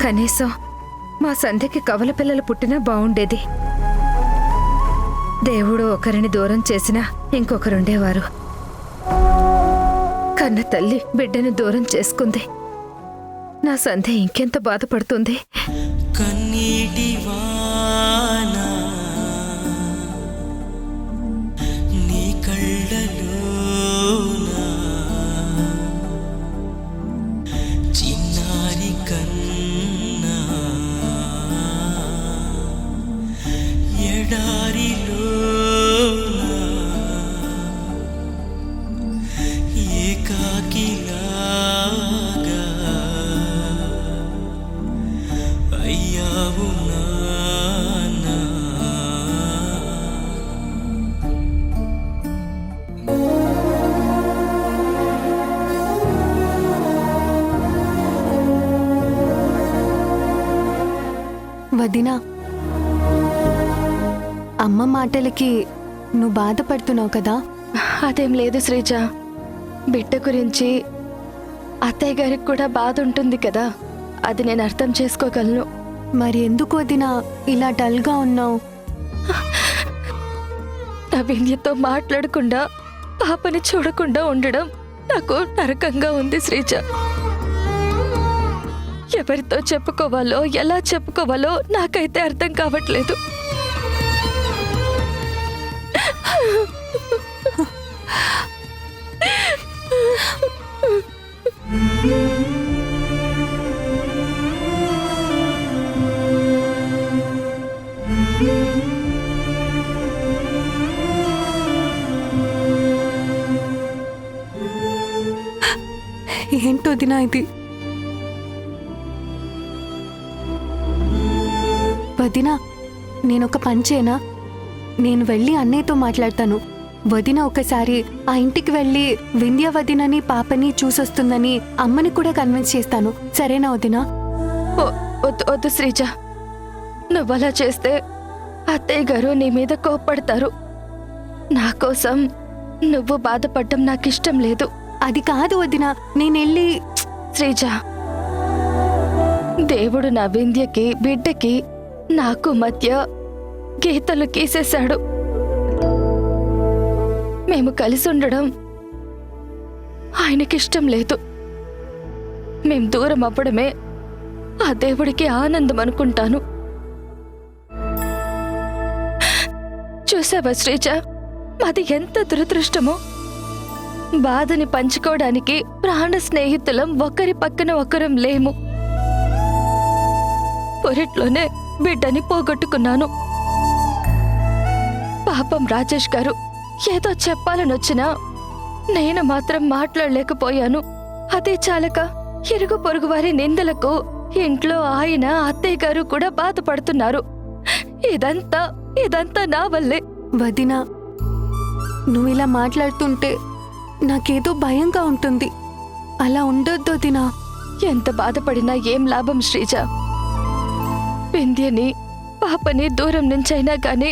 కనీసం మా సంధ్యకి కవల పిల్లలు పుట్టినా బావుండేది. దేవుడు ఒకరిని దూరం చేసినా ఇంకొకరుండేవారు. కన్న తల్లి బిడ్డని దూరం చేసుకుంది. నా సంధ్య ఇంకెంత బాధపడుతుంది. కన్నీటి వానా నీ కళ్ళలోనా చిన్నారి కన్నా ఎడారిలోనా ఏకాకిలాగా అయ్యావు నాన్నా. వదినా, అమ్మ మాటలకి నువ్వు బాధపడుతున్నావు కదా? అదేం లేదు శ్రీజ. బిడ్డ గురించి అత్తయ్య గారికి కూడా బాధ ఉంటుంది కదా, అది నేను అర్థం చేసుకోగలను. మరి ఎందుకు వదినా ఇలా డల్గా ఉన్నావు? నా విన్యతో మాట్లాడకుండా పాపని చూడకుండా ఉండడం నాకు నరకంగా ఉంది శ్రీజ. ఎవరితో చెప్పుకోవాలో ఎలా చెప్పుకోవాలో నాకైతే అర్థం కావట్లేదు. ఏంటో వదినా ఇది? వదినా, నేనొక పని చేయనా? నేను వెళ్ళి అన్నయ్యతో మాట్లాడతాను. వదిన ఒకసారి ఆ ఇంటికి వెళ్ళి వింధ్య వదినని పాపని చూసొస్తుందని అమ్మని కూడా కన్విన్స్ చేస్తాను. సరేనా వదినా? వద్దు శ్రీజ, నువ్వలా చేస్తే అత్తయ్య గారు నీ మీద కోప్పడతారు. నా కోసం నువ్వు బాధపడటం నాకిష్టం లేదు. అది కాదు వదినా, నేనెళ్ళి... శ్రీజ, దేవుడు నా వింధ్యకి బిడ్డకి నాకు మధ్య గీతలు గీసేశాడు. మేము కలిసి ఉండడం ఆయనకిష్టం లేదు. మేం దూరం అవ్వడమే ఆ దేవుడికి ఆనందం అనుకుంటాను. చూసావా శ్రీజ, మాది ఎంత దురదృష్టమో. బాధని పంచుకోవడానికి ప్రాణ స్నేహితులం ఒకరి పక్కన ఒకరం లేము. పొరిట్లోనే బిడ్డని పోగొట్టుకున్నాను. పాపం రాజేష్ గారు ఏదో చెప్పాలనొచ్చినా నేను మాత్రం మాట్లాడలేకపోయాను. అదే చాలక ఇరుగు పొరుగు వారి నిందలకు ఇంట్లో ఆయన అత్తయ్య గారు కూడా బాధపడుతున్నారు. ఇదంతా నా వల్లే. వదినా, నువ్వు ఇలా మాట్లాడుతుంటే నాకేదో భయంగా ఉంటుంది. అలా ఉండొద్దు వదినా. ఎంత బాధపడినా ఏం లాభం శ్రీజ? వింధ్యని పాపని దూరం నుంచైనా గాని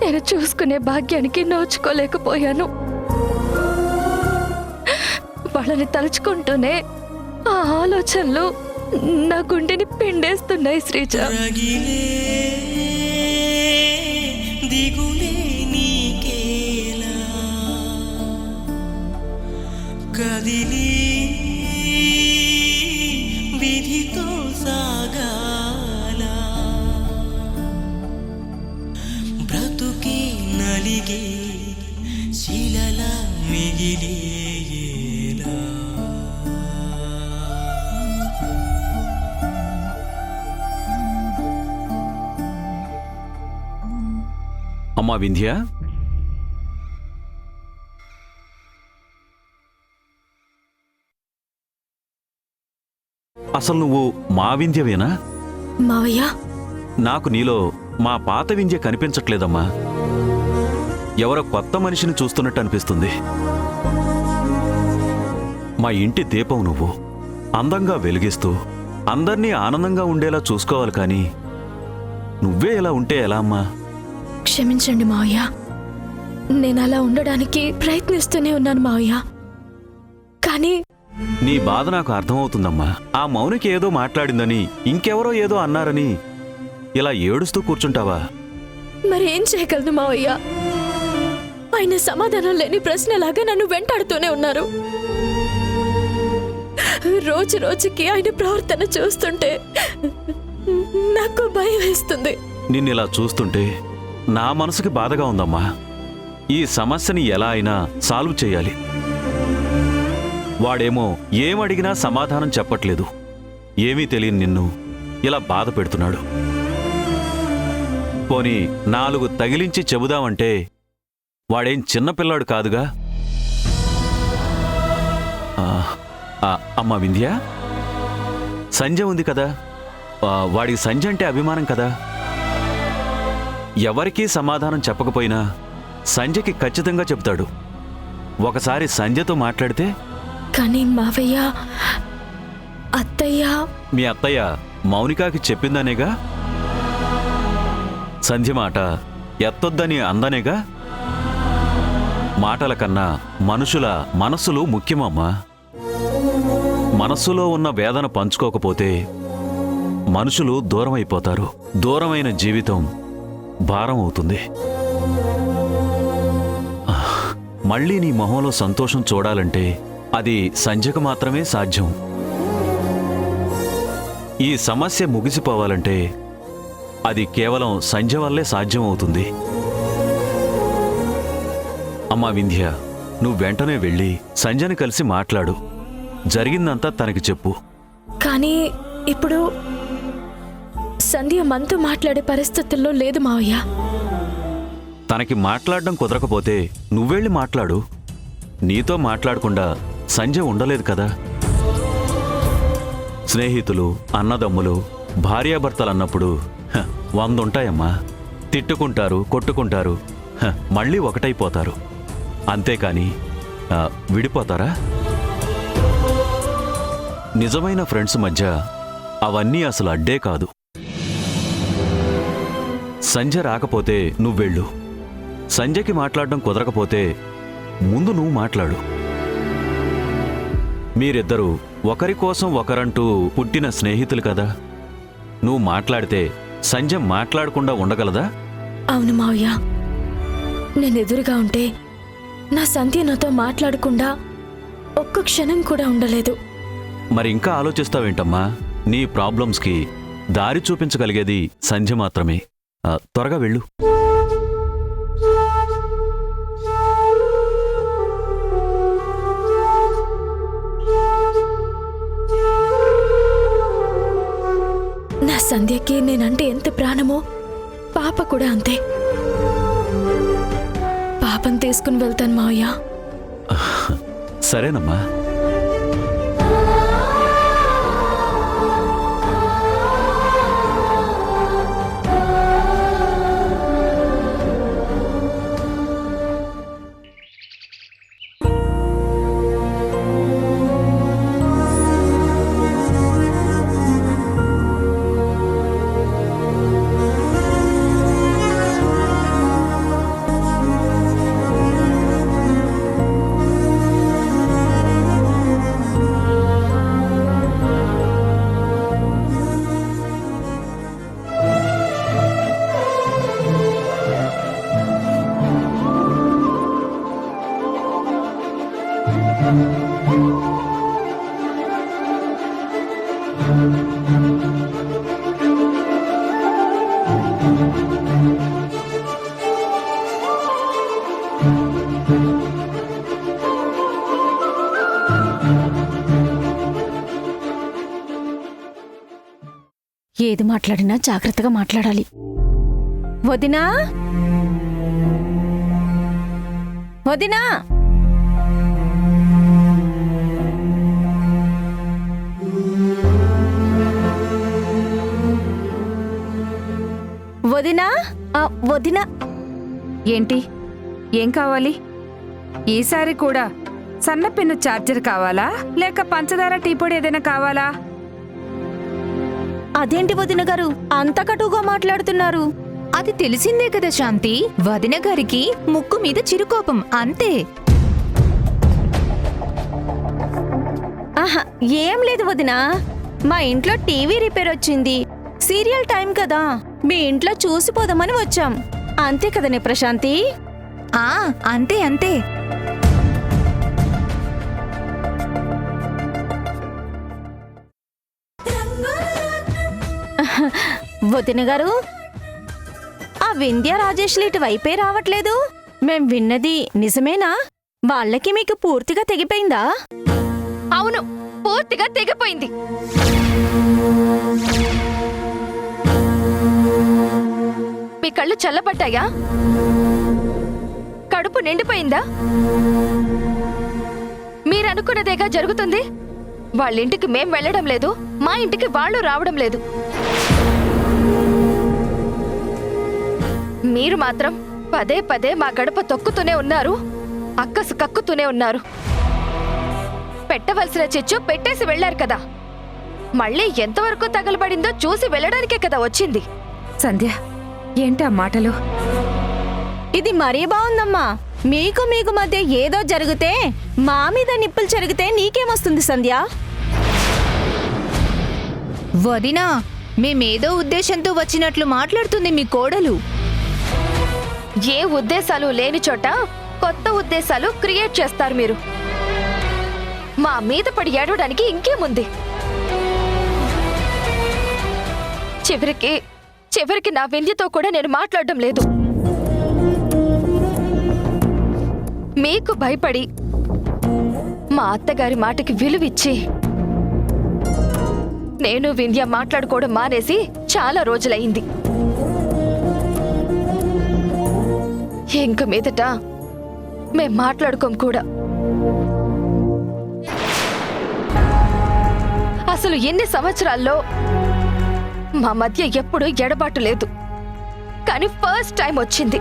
నేను చూసుకునే భాగ్యానికి నోచుకోలేకపోయాను. వాళ్ళని తలుచుకుంటూనే ఆ ఆలోచనలు నా గుండెని పిండేస్తున్నాయి శ్రీజ. దిగులే నీకేలా కదిలి విధితో సాగాల బ్రతుకి నలిగే శిలల మిగిలేలా. అమ్మా వింధ్య, అసలు నువ్వు మా వింధ్యవేనా? మావయ్య, నాకు నీలో మా పాత వింధ్య కనిపించట్లేదమ్మా. ఎవరో కొత్త మనిషిని చూస్తున్నట్టు అనిపిస్తుంది. మా ఇంటి దీపం నువ్వు. అందంగా వెలిగిస్తూ అందర్నీ ఆనందంగా ఉండేలా చూసుకోవాలి, కానీ నువ్వే ఇలా ఉంటే ఎలా అమ్మా? క్షమించండి మావయ్య, నేను అలా ఉండడానికి ప్రయత్నిస్తూనే ఉన్నాను మావయ్య. కానీ నీ బాధ నాకు అర్థమవుతుందమ్మా. ఆ మౌనికి ఏదో మాట్లాడిందని, ఇంకెవరో ఏదో అన్నారని ఇలా ఏడుస్తూ కూర్చుంటావా? మరేం చేయగలను మావయ్య? ఆయన సమాధానం లేని ప్రశ్నలాగా నన్ను వెంటాడుతూనే ఉన్నారు. రోజు రోజుకి ఆయన ప్రవర్తన చూస్తుంటే నాకు భయం వేస్తుంది. నిన్నిలా చూస్తుంటే నా మనసుకి బాధగా ఉందమ్మా. ఈ సమస్యని ఎలా అయినా సాల్వ్ చేయాలి. వాడేమో ఏమడిగినా సమాధానం చెప్పట్లేదు. ఏమీ తెలియని నిన్ను ఇలా బాధ పెడుతున్నాడు. పోనీ 4 తగిలించి చెబుదామంటే వాడేం చిన్నపిల్లాడు కాదుగా. అమ్మా వింధ్య, సంజయ్ ఉంది కదా, వాడికి సంజయ్ అంటే అభిమానం కదా. ఎవరికీ సమాధానం చెప్పకపోయినా సంజయ్కి ఖచ్చితంగా చెప్తాడు. ఒకసారి సంజయ్తో మాట్లాడితే. కానీ మావయ్య, అత్తయ్య. మీ అత్తయ్య మౌనికాకి చెప్పిందనేగా? సంధ్య మాట ఎత్తొద్దని అందనేగా? మాటల కన్నా మనుషుల మనస్సులు ముఖ్యమమ్మా. మనస్సులో ఉన్న వేదన పంచుకోకపోతే మనుషులు దూరమైపోతారు. దూరమైన జీవితం భారం అవుతుంది. మళ్ళీ నీ మొహంలో సంతోషం చూడాలంటే అది సంధ్యకు మాత్రమే సాధ్యం. ఈ సమస్య ముగిసిపోవాలంటే అది కేవలం సంధ్య వల్లే సాధ్యం అవుతుంది. అమ్మా వింధ్య, నువ్వు వెంటనే వెళ్ళి సంధ్యని కలిసి మాట్లాడు. జరిగిందంతా తనకి చెప్పు. కానీ ఇప్పుడు సంధ్య మనతో మాట్లాడే పరిస్థితుల్లో లేదు మావయ్య. తనకి మాట్లాడడం కుదరకపోతే నువ్వెళ్ళి మాట్లాడు. నీతో మాట్లాడకుండా సంధ్య ఉండలేదు కదా. స్నేహితులు, అన్నదమ్ములు, భార్యాభర్తలన్నప్పుడు 100 ఉంటాయమ్మా. తిట్టుకుంటారు, కొట్టుకుంటారు, మళ్ళీ ఒకటైపోతారు. అంతేకాని విడిపోతారా? నిజమైన ఫ్రెండ్స్ మధ్య అవన్నీ అసలు అడ్డే కాదు. సంధ్య రాకపోతే నువ్వెళ్ళు. సంధ్యకి మాట్లాడడం కుదరకపోతే ముందు నువ్వు మాట్లాడు. మీరిద్దరూ ఒకరి కోసం ఒకరంటూ పుట్టిన స్నేహితులు కదా. నువ్వు మాట్లాడితే సంధ్య మాట్లాడకుండా ఉండగలదా? అవును మావయ్య, నేను ఎదురుగా ఉంటే నా సంధ్య నాతో మాట్లాడకుండా ఒక్క క్షణం కూడా ఉండలేదు. మరి ఇంకా ఆలోచిస్తావేంటమ్మా? నీ ప్రాబ్లమ్స్కి దారి చూపించగలిగేది సంధ్య మాత్రమే. త్వరగా వెళ్ళు. నా సంధ్యకి నేనంటే ఎంత ప్రాణమో పాప కూడా అంతే. పాపం తీసుకుని వెళ్తాను మావయ్య. సరేనమ్మా. ఏది మాట్లాడినా జాగ్రత్తగా మాట్లాడాలి. వదినా, వదినా, వదినా, వదినా. ఏంటి? ఏం కావాలి? ఈసారి కూడా సన్నపెన్ను ఛార్జర్ కావాలా లేక పంచదార టీ పొడి ఏదైనా కావాలా? అదేంటి వదిన గారు అంత కటుగా మాట్లాడుతున్నారు? అది తెలిసిందే కదా శాంతి, వదిన గారికి ముక్కు మీద చిరుకోపం అంతే. ఆహా, ఏం లేదు వదినా. మా ఇంట్లో టీవీ రిపేర్ వచ్చింది. సీరియల్ టైం కదా, మీ ఇంట్లో చూసిపోదామని వచ్చాం. అంతే కదనే ప్రశాంతి? ఆ అంతే అంతే. వదిన గారు, ఆ వింధ్య రాజేష్లు ఇటువైపే రావట్లేదు. మేం విన్నది నిజమేనా? వాళ్ళకి మీకు పూర్తిగా తెగిపోయిందా? అవును, పూర్తిగా తెగిపోయింది. మీ కళ్ళు చల్లబడ్డాయా? కడుపు నిండిపోయిందా? మీరనుకున్నదేగా జరుగుతుంది. వాళ్ళింటికి మేం వెళ్ళడం లేదు, మా ఇంటికి వాళ్ళు రావడం లేదు. మీరు మాత్రం పదే పదే మా గడప తొక్కుతూనే ఉన్నారు, అక్కసు కక్కుతూనే ఉన్నారు. పెట్టవలసిన చిచ్చు పెట్టేసి వెళ్లారు కదా, మళ్ళీ ఎంతవరకు తగలబడిందో చూసి వెళ్ళడానికే కదా వచ్చింది. సంధ్య, ఏంటా మాటలు? ఇది మరీ బాగుందమ్మా. మీకు మధ్య ఏదో జరిగితే మా మీద నిప్పులు చెరిగితే నీకేమొస్తుంది సంధ్య? వదినా, మేమేదో ఉద్దేశంతో వచ్చినట్లు మాట్లాడుతుంది మీ కోడలు. ఏ ఉద్దేశాలు లేని చోట కొత్త ఉద్దేశాలు క్రియేట్ చేస్తారు మీరు. మా మీద పడి ఏడవడానికి ఇంకేముంది? చివరికి నా వింధ్యతో కూడా నేను మాట్లాడడం లేదు. మీకు భయపడి మా అత్తగారి మాటకి విలువిచ్చి నేను వింధ్య మాట్లాడుకోవడం మానేసి చాలా రోజులైంది. ఇంక మీదట మేం మాట్లాడుకోం కూడా. అసలు ఎన్ని సంవత్సరాల్లో మా మధ్య ఎప్పుడూ ఎడబాటు లేదు, కానీ ఫస్ట్ టైం వచ్చింది.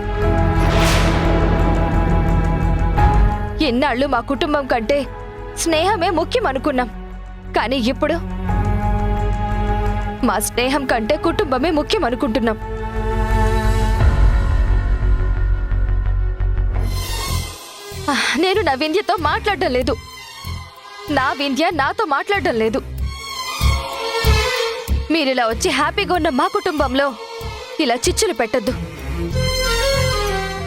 ఇన్నాళ్ళు మా కుటుంబం కంటే స్నేహమే ముఖ్యం అనుకున్నాం, కానీ ఇప్పుడు మా స్నేహం కంటే కుటుంబమే ముఖ్యం అనుకుంటున్నాం. నేను నా వింధ్యతో మాట్లాడడం లేదు, నా వింధ్య నాతో మాట్లాడడం లేదు. మీరిలా వచ్చి హ్యాపీగా ఉన్న మా కుటుంబంలో ఇలా చిచ్చులు పెట్టద్దు.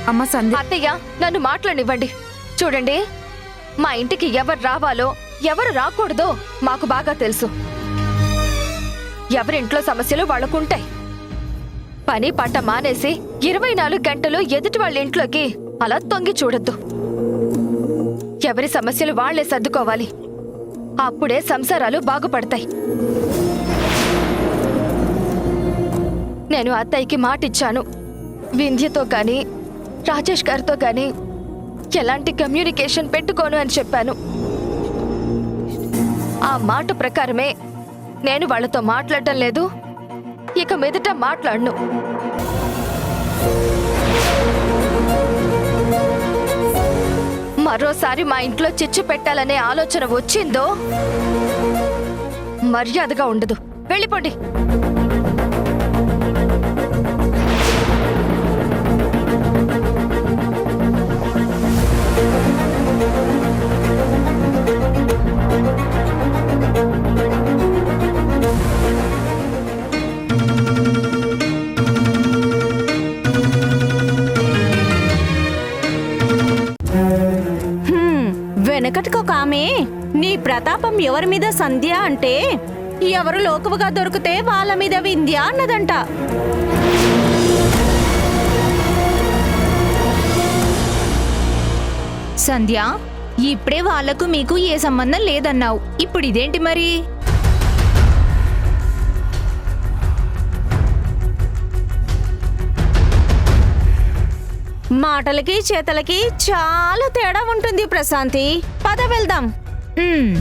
అమ్మ సంధ్య, అత్తయ్య, నన్ను మాట్లాడనివ్వండి. చూడండి, మా ఇంటికి ఎవరు రావాలో ఎవరు రాకూడదో మాకు బాగా తెలుసు. ఎవరింట్లో సమస్యలు వాళ్ళకుంటాయి. పని పంట మానేసి 24 గంటలు ఎదుటి వాళ్ళ ఇంట్లోకి అలా తొంగి చూడొద్దు. ఎవరి సమస్యలు వాళ్లే సర్దుకోవాలి. అప్పుడే సంసారాలు బాగుపడతాయి. నేను అత్తయ్యకి మాటిచ్చాను, వింధ్యతో కానీ రాజేష్ గారితో కానీ ఎలాంటి కమ్యూనికేషన్ పెట్టుకోను అని చెప్పాను. ఆ మాట ప్రకారమే నేను వాళ్ళతో మాట్లాడటం లేదు, ఇక మీదట మాట్లాడను. మరోసారి మా ఇంట్లో చిచ్చు పెట్టాలనే ఆలోచన వచ్చిందో మర్యాదగా ఉండదు. వెళ్ళిపోండి. వెనకటికొక ఆమె నీ ప్రతాపం ఎవరి మీద సంధ్య అంటే ఎవరు లోకువగా దొరికితే వాళ్ళ మీద వింధ్య అన్నదంట. సంధ్య, ఇప్పుడే వాళ్లకు మీకు ఏ సంబంధం లేదన్నావు, ఇప్పుడు ఇదేంటి మరి? మాటలకి చేతలకి చాలా తేడా ఉంటుంది ప్రశాంతి. పద వెళ్దాం. ఉమ్.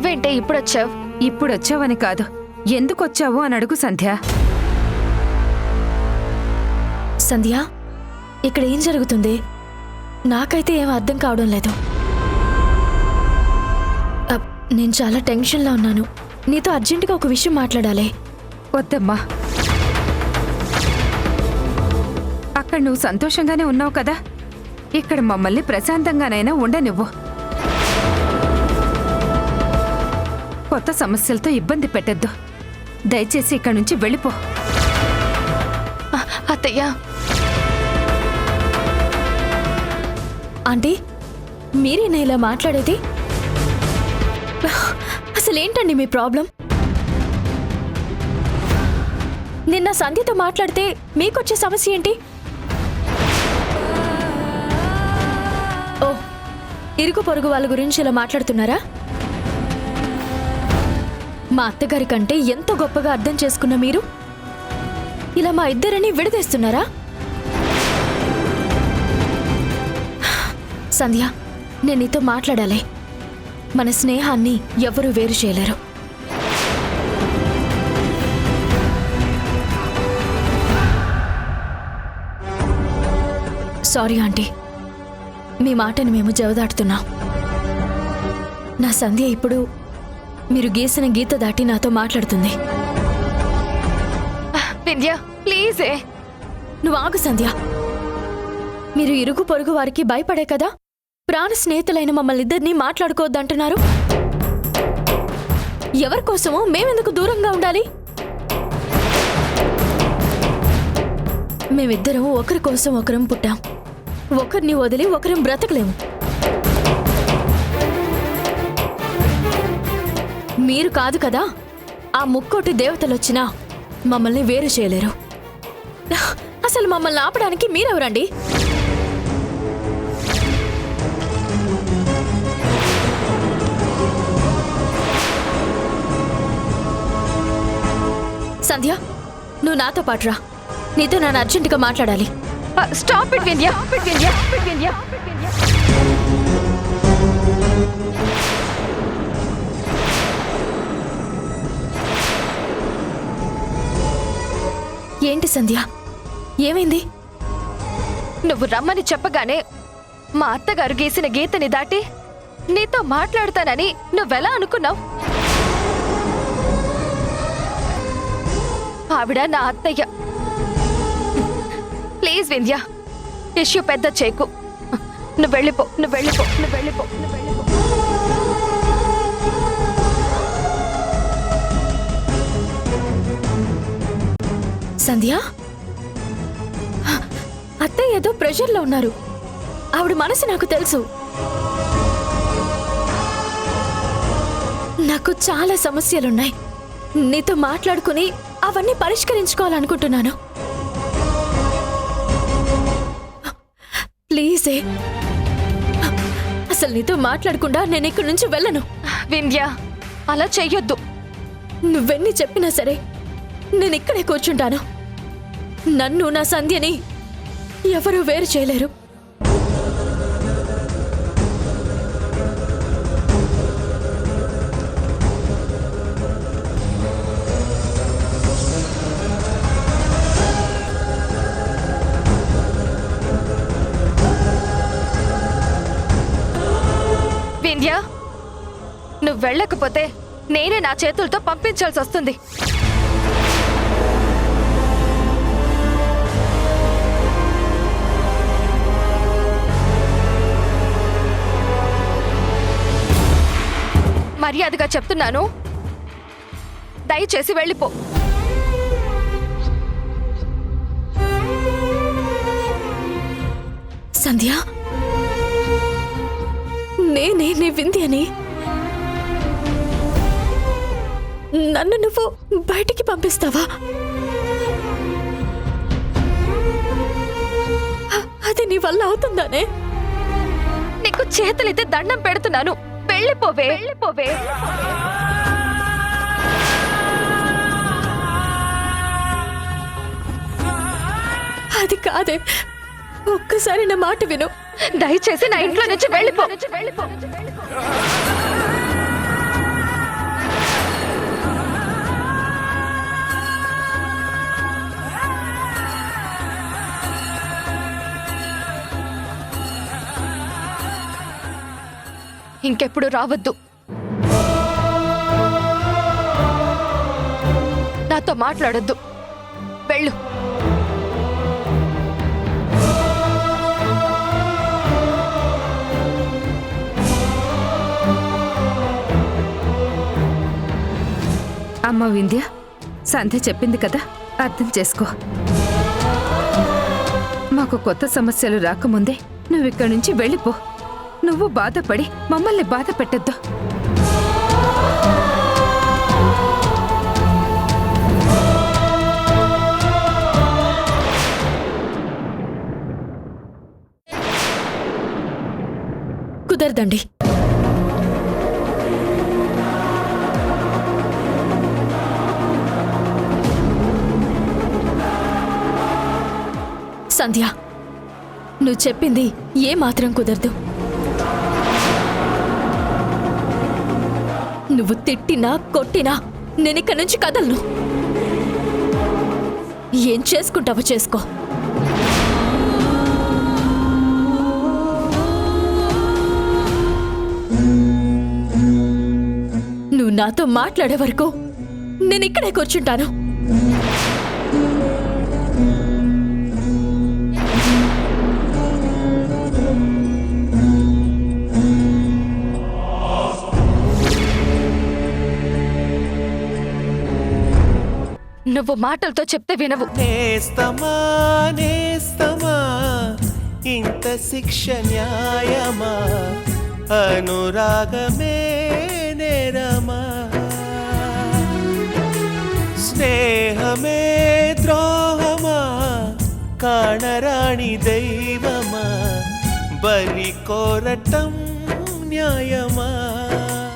నువ్వేంటే ఇప్పుడొచ్చావు? ఇప్పుడొచ్చావని కాదు, ఎందుకొచ్చావు అని అడుగు సంధ్య. సంధ్య, ఇక్కడ ఏం జరుగుతుంది? నాకైతే ఏం అర్థం కావడం లేదు. నేను చాలా టెన్షన్లో ఉన్నాను. నీతో అర్జెంటుగా ఒక విషయం మాట్లాడాలి. వద్దమ్మా, అక్కడ నువ్వు సంతోషంగానే ఉన్నావు కదా, ఇక్కడ మమ్మల్ని ప్రశాంతంగానైనా ఉండనివ్వు. కొత్త సమస్యలతో ఇబ్బంది పెట్టద్దు. దయచేసి ఇక్కడి నుంచి వెళ్ళిపో. అత్తయ్య, ఆంటీ, మీరేనా ఇలా మాట్లాడేది? అసలేంటండి మీ ప్రాబ్లం? నిన్న సంధ్యతో మాట్లాడితే మీకొచ్చే సమస్య ఏంటి? ఓ, ఇరుగు పొరుగు వాళ్ళ గురించి ఇలా మాట్లాడుతున్నారా? మా అత్తగారి కంటే ఎంతో గొప్పగా అర్థం చేసుకున్న మీరు ఇలా మా ఇద్దరిని విడదీస్తున్నారా? సంధ్య, నేను నీతో మాట్లాడాలి. మన స్నేహాన్ని ఎవరూ వేరు చేయలేరు. సారీ ఆంటీ, మీ మాటని మేము జవదాటుతున్నాం. నా సంధ్య ఇప్పుడు మీరు గీసిన గీత దాటి నాతో మాట్లాడుతుంది. వింధ్య, ప్లీజే. నువ్వు ఆగు సంధ్య. మీరు ఇరుగు పొరుగు వారికి భయపడే కదా ప్రాణ స్నేహితులైన మమ్మల్ని ఇద్దరినీ మాట్లాడుకోవద్దంటున్నారు. ఎవరికోసమో మేమెందుకు దూరంగా ఉండాలి? మేమిద్దరం ఒకరి కోసం ఒకరం పుట్టాం. ఒకరిని వదిలి ఒకరం బ్రతకలేము. మీరు కాదు కదా, ఆ ముక్కోటి దేవతలొచ్చినా మమ్మల్ని వేరు చేయలేరు. అసలు మమ్మల్ని ఆపడానికి మీరెవరండి? సంధ్య, నువ్వు నాతో పాటు రా. నీతో నేను అర్జెంటుగా మాట్లాడాలి. Stop it Vindhya. ఏంటి సంధ్య, ఏమైంది? నువ్వు రమ్మని చెప్పగానే మా అత్తగారు గీసిన గీతని దాటి నీతో మాట్లాడతానని నువ్వెలా అనుకున్నావు? ఆవిడ నా అత్తయ్య. ప్లీజ్ వింధ్య, ఇష్యూ పెద్ద చేకు. నువ్వు వెళ్ళిపో. సంధ్య, అత్తయ్య ఏదో ప్రెషర్లో ఉన్నారు. ఆవిడ మనసు నాకు తెలుసు. నాకు చాలా సమస్యలున్నాయి. నీతో మాట్లాడుకుని అవన్నీ పరిష్కరించుకోవాలనుకుంటున్నాను. ప్లీజే, అసలు నీతో మాట్లాడకుండా నేను ఇక్కడి నుంచి వెళ్ళను. వింధ్య, అలా చెయ్యొద్దు. నువ్వెన్ని చెప్పినా సరే నేను ఇక్కడే కూర్చుంటాను. నన్ను, నా సంధ్యని ఎవరూ వేరు చేయలేరు. వింధ్య, నువ్వు వెళ్ళకపోతే నేనే నా చేతులతో పంపించాల్సి వస్తుంది. మర్యాదగా చెప్తున్నాను, దయచేసి వెళ్ళిపో. సంధ్య, నేనే నీ వింధ్యని. నన్ను నువ్వు బయటికి పంపిస్తావా? అది నీ వల్ల అవుతుందానే? నీకు చేతులైతే దండం పెడుతున్నాను, వెళ్ళిపోవే. అది కాదే, ఒక్కసారి నా మాట విను. దయచేసి నా ఇంట్లో నుంచి వెళ్ళిపో. ఇంకెప్పుడు రావద్దు. నాతో మాట్లాడొద్దు. వెళ్ళు. అమ్మ వింధ్య, సంధ్య చెప్పింది కదా, అర్థం చేసుకో. మాకు కొత్త సమస్యలు రాకముందే నువ్విక్కడి నుంచి వెళ్ళిపో. నువ్వు బాధపడి మమ్మల్ని బాధ పెట్టద్దు. కుదరదండి. సంధ్య, నువ్వు చెప్పింది ఏ మాత్రం కుదరదు. నువ్వు తిట్టినా కొట్టినా నేనిక్కడి నుంచి కదలను. ఏం చేసుకుంటావో చేసుకో. నువ్వు నాతో మాట్లాడే వరకు నేను ఇక్కడే కూర్చుంటాను. నువ్వు మాటలతో చెప్తే వినవు. నేస్తమా నేస్తమా ఇంత శిక్ష న్యాయమా, అనురాగమే నేరమా, స్నేహమే ద్రోహమా, కాణరాణి దైవమా, బలి కోరటం న్యాయమా.